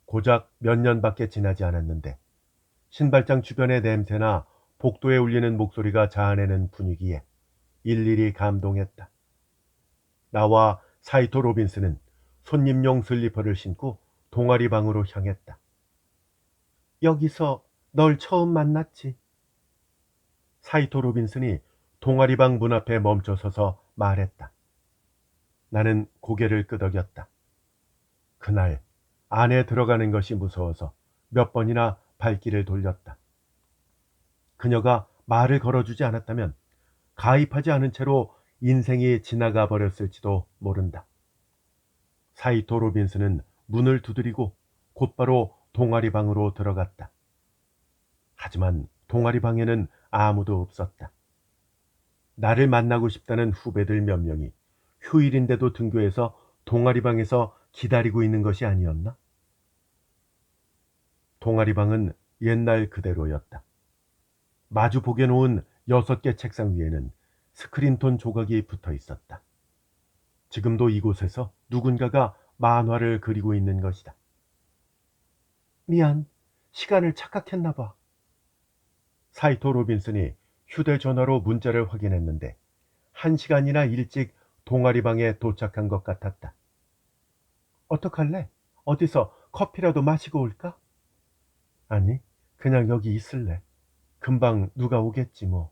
고작 몇 년밖에 지나지 않았는데 신발장 주변의 냄새나 복도에 울리는 목소리가 자아내는 분위기에 일일이 감동했다. 나와 사이토 로빈슨은 손님용 슬리퍼를 신고 동아리 방으로 향했다. 여기서 널 처음 만났지. 사이토 로빈슨이 동아리 방 문 앞에 멈춰서서 말했다. 나는 고개를 끄덕였다. 그날 안에 들어가는 것이 무서워서 몇 번이나 발길을 돌렸다. 그녀가 말을 걸어주지 않았다면 가입하지 않은 채로 인생이 지나가 버렸을지도 모른다. 사이토 로빈슨은 문을 두드리고 곧바로 동아리 방으로 들어갔다. 하지만 동아리 방에는 아무도 없었다. 나를 만나고 싶다는 후배들 몇 명이 휴일인데도 등교해서 동아리 방에서 기다리고 있는 것이 아니었나? 동아리 방은 옛날 그대로였다. 마주 보게 놓은 6개 책상 위에는 스크린톤 조각이 붙어 있었다. 지금도 이곳에서 누군가가 만화를 그리고 있는 것이다. 미안, 시간을 착각했나 봐. 사이토 로빈슨이 휴대전화로 문자를 확인했는데 1시간이나 일찍 동아리방에 도착한 것 같았다. 어떡할래? 어디서 커피라도 마시고 올까? 아니, 그냥 여기 있을래. 금방 누가 오겠지 뭐.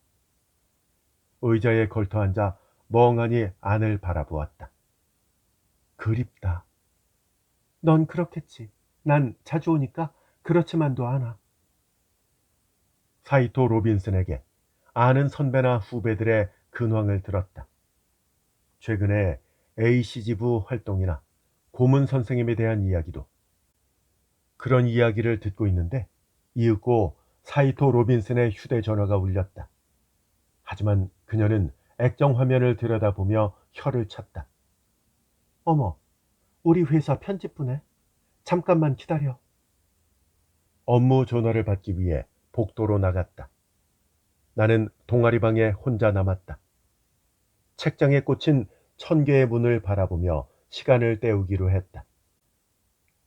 의자에 걸터 앉아 멍하니 안을 바라보았다. 그립다. 넌 그렇겠지. 난 자주 오니까 그렇지만도 않아. 사이토 로빈슨에게 아는 선배나 후배들의 근황을 들었다. 최근에 AC지부 활동이나 고문 선생님에 대한 이야기도. 그런 이야기를 듣고 있는데 이윽고 사이토 로빈슨의 휴대전화가 울렸다. 하지만 그녀는 액정 화면을 들여다보며 혀를 찼다. 어머, 우리 회사 편집부네. 잠깐만 기다려. 업무 전화를 받기 위해 복도로 나갔다. 나는 동아리방에 혼자 남았다. 책장에 꽂힌 1000개의 문을 바라보며 시간을 때우기로 했다.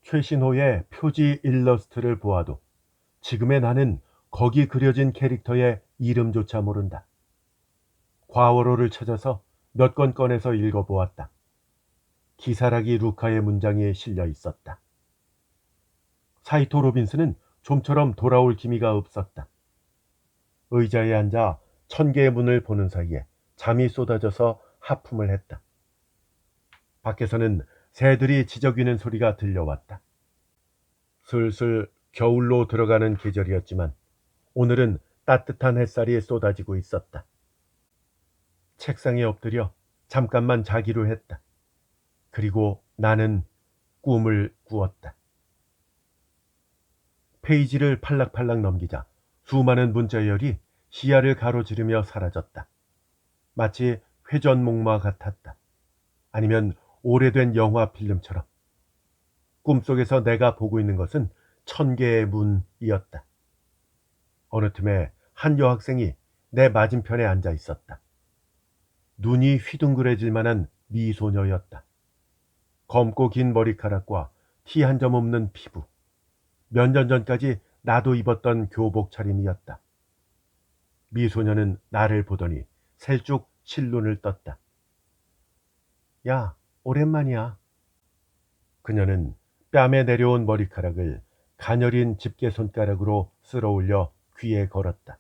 최신호의 표지 일러스트를 보아도 지금의 나는 거기 그려진 캐릭터의 이름조차 모른다. 과월호를 찾아서 몇 권 꺼내서 읽어보았다. 기사라기 루카의 문장이 실려 있었다. 사이토 로빈슨은 좀처럼 돌아올 기미가 없었다. 의자에 앉아 1000개의 문을 보는 사이에 잠이 쏟아져서 하품을 했다. 밖에서는 새들이 지저귀는 소리가 들려왔다. 슬슬 겨울로 들어가는 계절이었지만 오늘은 따뜻한 햇살이 쏟아지고 있었다. 책상에 엎드려 잠깐만 자기로 했다. 그리고 나는 꿈을 꾸었다. 페이지를 팔락팔락 넘기자 수많은 문자열이 시야를 가로지르며 사라졌다. 마치 회전목마 같았다. 아니면 오래된 영화 필름처럼. 꿈속에서 내가 보고 있는 것은 1000개의 문이었다. 어느 틈에 한 여학생이 내 맞은편에 앉아 있었다. 눈이 휘둥그레질 만한 미소녀였다. 검고 긴 머리카락과 티 한 점 없는 피부. 몇 년 전까지 나도 입었던 교복 차림이었다. 미소녀는 나를 보더니 살쭉 실눈을 떴다. 야, 오랜만이야. 그녀는 뺨에 내려온 머리카락을 가녀린 집게 손가락으로 쓸어올려 귀에 걸었다.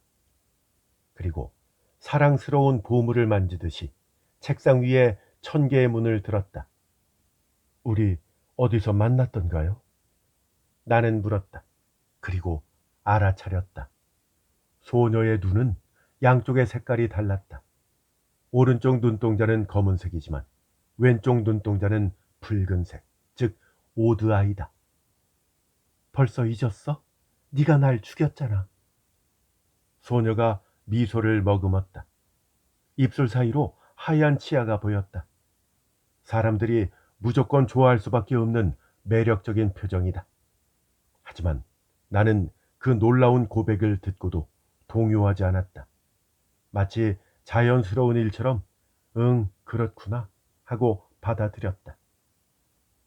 그리고 사랑스러운 보물을 만지듯이 책상 위에 1000개의 문을 들었다. 우리 어디서 만났던가요? 나는 물었다. 그리고 알아차렸다. 소녀의 눈은 양쪽의 색깔이 달랐다. 오른쪽 눈동자는 검은색이지만 왼쪽 눈동자는 붉은색, 즉 오드아이다. 벌써 잊었어? 네가 날 죽였잖아. 소녀가 미소를 머금었다. 입술 사이로 하얀 치아가 보였다. 사람들이 무조건 좋아할 수밖에 없는 매력적인 표정이다. 하지만 나는 그 놀라운 고백을 듣고도 동요하지 않았다. 마치 자연스러운 일처럼 응, 그렇구나 하고 받아들였다.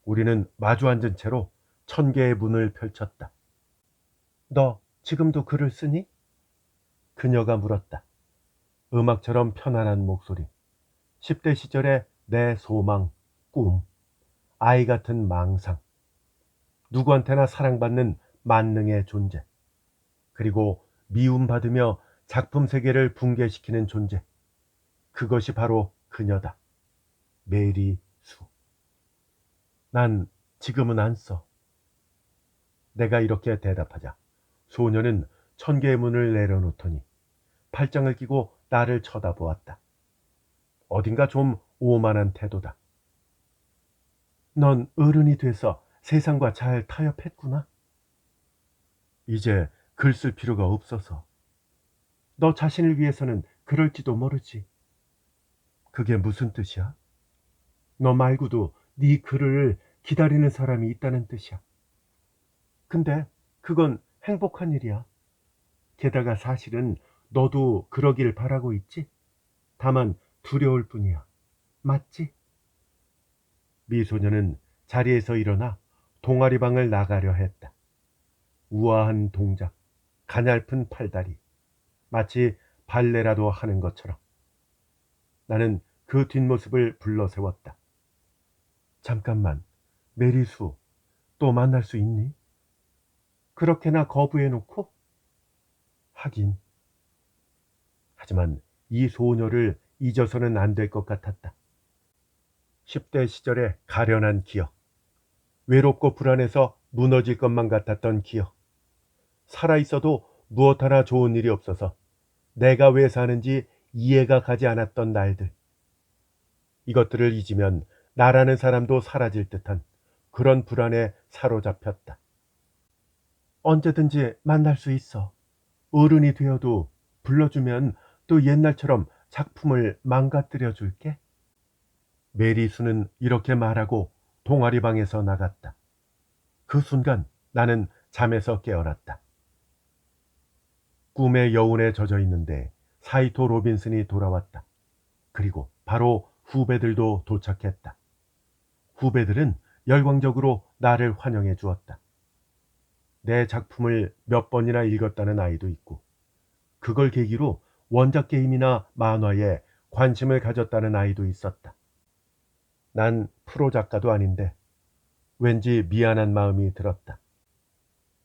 우리는 마주 앉은 채로 1000개의 문을 펼쳤다. 너 지금도 글을 쓰니? 그녀가 물었다. 음악처럼 편안한 목소리. 10대 시절의 내 소망, 꿈, 아이 같은 망상. 누구한테나 사랑받는 만능의 존재. 그리고 미움받으며 작품 세계를 붕괴시키는 존재. 그것이 바로 그녀다. 메리 수. 난 지금은 안 써. 내가 이렇게 대답하자 소녀는 1000개의 문을 내려놓더니 팔짱을 끼고 나를 쳐다보았다. 어딘가 좀 오만한 태도다. 넌 어른이 돼서 세상과 잘 타협했구나. 이제 글 쓸 필요가 없어서. 너 자신을 위해서는 그럴지도 모르지. 그게 무슨 뜻이야? 너 말고도 네 글을 기다리는 사람이 있다는 뜻이야. 근데 그건 행복한 일이야. 게다가 사실은 너도 그러길 바라고 있지? 다만 두려울 뿐이야. 맞지? 미소녀는 자리에서 일어나 동아리방을 나가려 했다. 우아한 동작, 가냘픈 팔다리, 마치 발레라도 하는 것처럼. 나는 그 뒷모습을 불러세웠다. 잠깐만, 메리수, 또 만날 수 있니? 그렇게나 거부해놓고? 하긴. 하지만 이 소녀를 잊어서는 안 될 것 같았다. 10대 시절의 가련한 기억, 외롭고 불안해서 무너질 것만 같았던 기억, 살아있어도 무엇 하나 좋은 일이 없어서 내가 왜 사는지 이해가 가지 않았던 날들. 이것들을 잊으면 나라는 사람도 사라질 듯한 그런 불안에 사로잡혔다. 언제든지 만날 수 있어. 어른이 되어도 불러주면 또 옛날처럼 작품을 망가뜨려 줄게. 메리수는 이렇게 말하고 동아리방에서 나갔다. 그 순간 나는 잠에서 깨어났다. 꿈의 여운에 젖어 있는데 사이토 로빈슨이 돌아왔다. 그리고 바로 후배들도 도착했다. 후배들은 열광적으로 나를 환영해 주었다. 내 작품을 몇 번이나 읽었다는 아이도 있고 그걸 계기로 원작 게임이나 만화에 관심을 가졌다는 아이도 있었다. 난 프로 작가도 아닌데 왠지 미안한 마음이 들었다.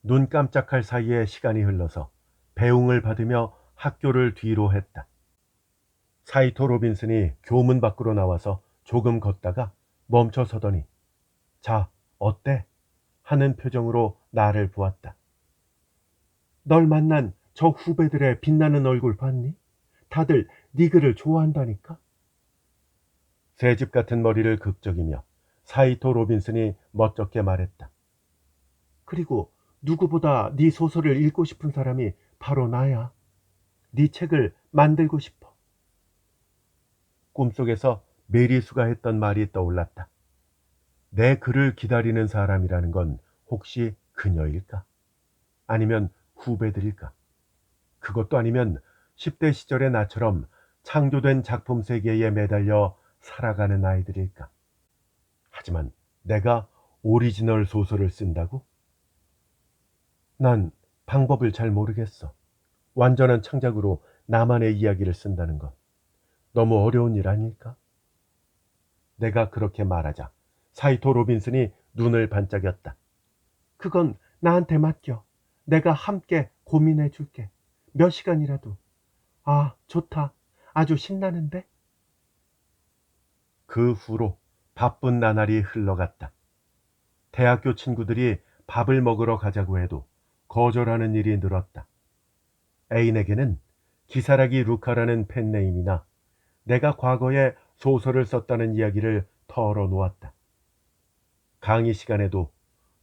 눈 깜짝할 사이에 시간이 흘러서 배웅을 받으며 학교를 뒤로 했다. 사이토 로빈슨이 교문 밖으로 나와서 조금 걷다가 멈춰 서더니 자, 어때? 하는 표정으로 나를 보았다. 널 만난 저 후배들의 빛나는 얼굴 봤니? 다들 네 글을 좋아한다니까? 새집 같은 머리를 극적이며 사이토 로빈슨이 멋쩍게 말했다. 그리고 누구보다 네 소설을 읽고 싶은 사람이 바로 나야. 네 책을 만들고 싶어. 꿈속에서 메리수가 했던 말이 떠올랐다. 내 글을 기다리는 사람이라는 건 혹시 그녀일까? 아니면 후배들일까? 그것도 아니면 10대 시절의 나처럼 창조된 작품 세계에 매달려 살아가는 아이들일까? 하지만 내가 오리지널 소설을 쓴다고? 난 방법을 잘 모르겠어. 완전한 창작으로 나만의 이야기를 쓴다는 것. 너무 어려운 일 아닐까? 내가 그렇게 말하자 사이토 로빈슨이 눈을 반짝였다. 그건 나한테 맡겨. 내가 함께 고민해 줄게. 몇 시간이라도. 아, 좋다. 아주 신나는데? 그 후로 바쁜 나날이 흘러갔다. 대학교 친구들이 밥을 먹으러 가자고 해도 거절하는 일이 늘었다. 애인에게는 기사라기 루카라는 펜네임이나 내가 과거에 소설을 썼다는 이야기를 털어놓았다. 강의 시간에도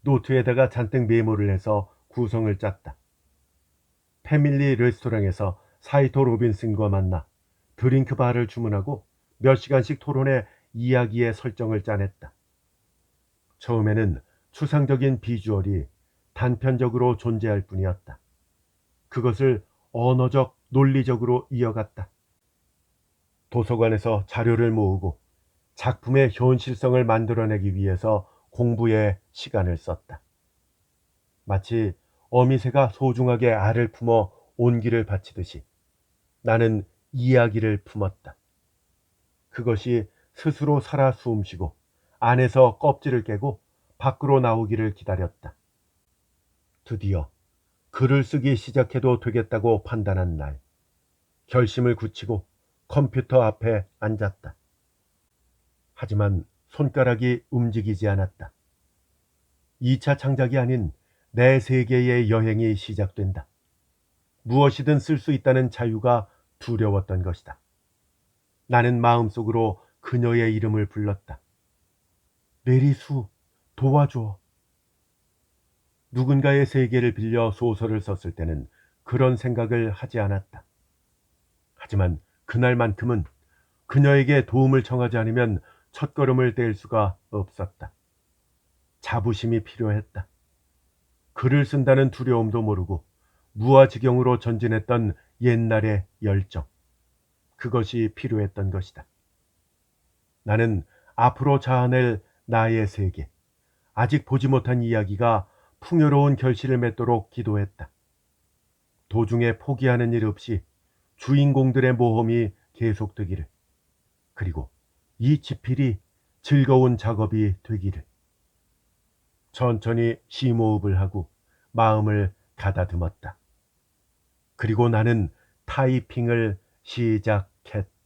노트에다가 잔뜩 메모를 해서 구성을 짰다. 패밀리 레스토랑에서 사이토 로빈슨과 만나 드링크 바를 주문하고 몇 시간씩 토론해 이야기의 설정을 짜냈다. 처음에는 추상적인 비주얼이 단편적으로 존재할 뿐이었다. 그것을 언어적, 논리적으로 이어갔다. 도서관에서 자료를 모으고 작품의 현실성을 만들어내기 위해서 공부에 시간을 썼다. 마치 어미새가 소중하게 알을 품어 온기를 바치듯이 나는 이야기를 품었다. 그것이 스스로 살아 숨쉬고 안에서 껍질을 깨고 밖으로 나오기를 기다렸다. 드디어 글을 쓰기 시작해도 되겠다고 판단한 날, 결심을 굳히고 컴퓨터 앞에 앉았다. 하지만 손가락이 움직이지 않았다. 2차 창작이 아닌 내 세계의 여행이 시작된다. 무엇이든 쓸 수 있다는 자유가 두려웠던 것이다. 나는 마음속으로 그녀의 이름을 불렀다. 메리수, 도와줘. 누군가의 세계를 빌려 소설을 썼을 때는 그런 생각을 하지 않았다. 하지만 그날만큼은 그녀에게 도움을 청하지 않으면 첫걸음을 뗄 수가 없었다. 자부심이 필요했다. 글을 쓴다는 두려움도 모르고 무아지경으로 전진했던 옛날의 열정. 그것이 필요했던 것이다. 나는 앞으로 자아낼 나의 세계, 아직 보지 못한 이야기가 풍요로운 결실을 맺도록 기도했다. 도중에 포기하는 일 없이 주인공들의 모험이 계속되기를, 그리고 이 지필이 즐거운 작업이 되기를. 천천히 심호흡을 하고 마음을 가다듬었다. 그리고 나는 타이핑을 시작했다.